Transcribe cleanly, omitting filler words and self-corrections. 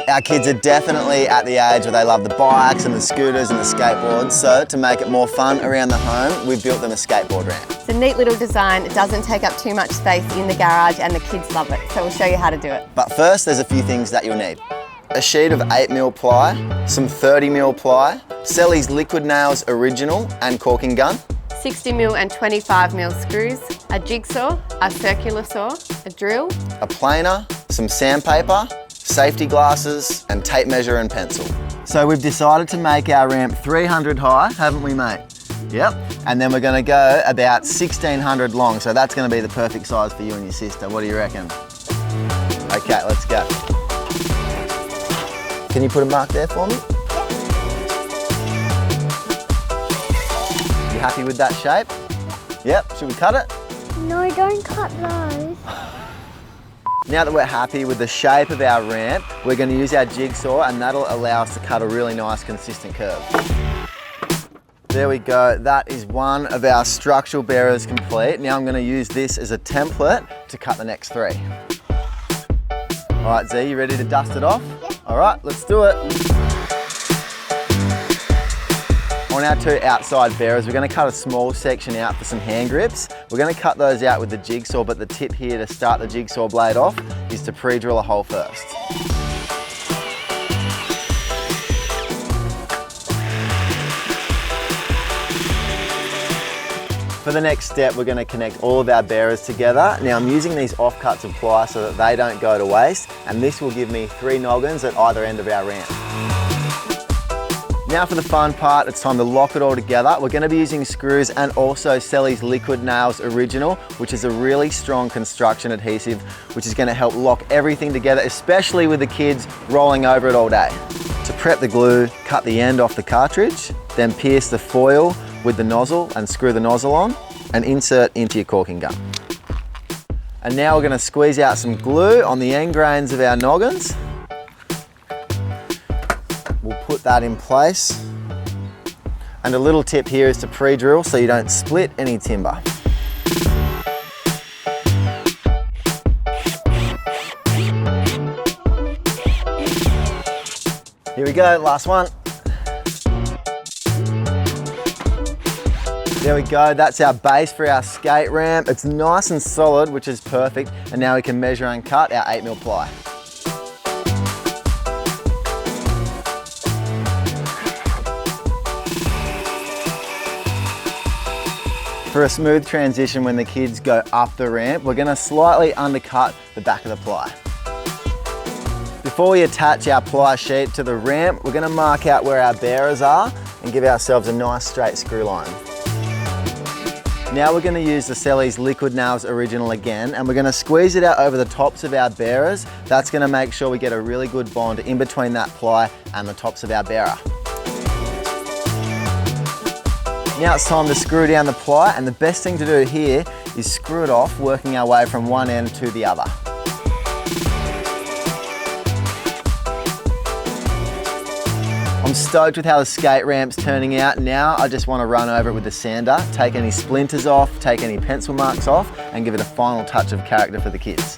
Our kids are definitely at the age where they love the bikes and the scooters and the skateboards, so to make it more fun around the home, we've built them a skateboard ramp. It's a neat little design. It doesn't take up too much space in the garage and the kids love it, so we'll show you how to do it. But first, there's a few things that you'll need. A sheet of 8mm ply, some 30mm ply, Selly's Liquid Nails Original and caulking gun, 60mm and 25mm screws, a jigsaw, a circular saw, a drill, a planer, some sandpaper, safety glasses, and tape measure and pencil. So we've decided to make our ramp 300 high, haven't we, mate? Yep. And then we're gonna go about 1600 long, so that's gonna be the perfect size for you and your sister. What do you reckon? Okay, let's go. Can you put a mark there for me? You happy with that shape? Yep, should we cut it? No, don't cut those. Now that we're happy with the shape of our ramp, we're going to use our jigsaw and that'll allow us to cut a really nice consistent curve. There we go, that is one of our structural bearers complete. Now I'm going to use this as a template to cut the next 3. All right, Z, you ready to dust it off? Yep. All right, let's do it. On our 2 outside bearers, we're going to cut a small section out for some hand grips. We're going to cut those out with the jigsaw, but the tip here to start the jigsaw blade off is to pre-drill a hole first. For the next step, we're going to connect all of our bearers together. Now I'm using these offcuts of ply so that they don't go to waste, and this will give me 3 noggins at either end of our ramp. Now for the fun part, it's time to lock it all together. We're going to be using screws and also Selly's Liquid Nails Original, which is a really strong construction adhesive, which is going to help lock everything together, especially with the kids rolling over it all day. To prep the glue, cut the end off the cartridge, then pierce the foil with the nozzle and screw the nozzle on and insert into your caulking gun. And now we're going to squeeze out some glue on the end grains of our noggins. We'll put that in place. And a little tip here is to pre-drill so you don't split any timber. Here we go, last one. There we go, that's our base for our skate ramp. It's nice and solid, which is perfect. And now we can measure and cut our 8mm ply. For a smooth transition when the kids go up the ramp, we're going to slightly undercut the back of the ply. Before we attach our ply sheet to the ramp, we're going to mark out where our bearers are and give ourselves a nice straight screw line. Now we're going to use the Selly's Liquid Nails Original again, and we're going to squeeze it out over the tops of our bearers. That's going to make sure we get a really good bond in between that ply and the tops of our bearer. Now it's time to screw down the ply, and the best thing to do here is screw it off, working our way from one end to the other. I'm stoked with how the skate ramp's turning out. Now I just want to run over it with the sander, take any splinters off, take any pencil marks off, and give it a final touch of character for the kids.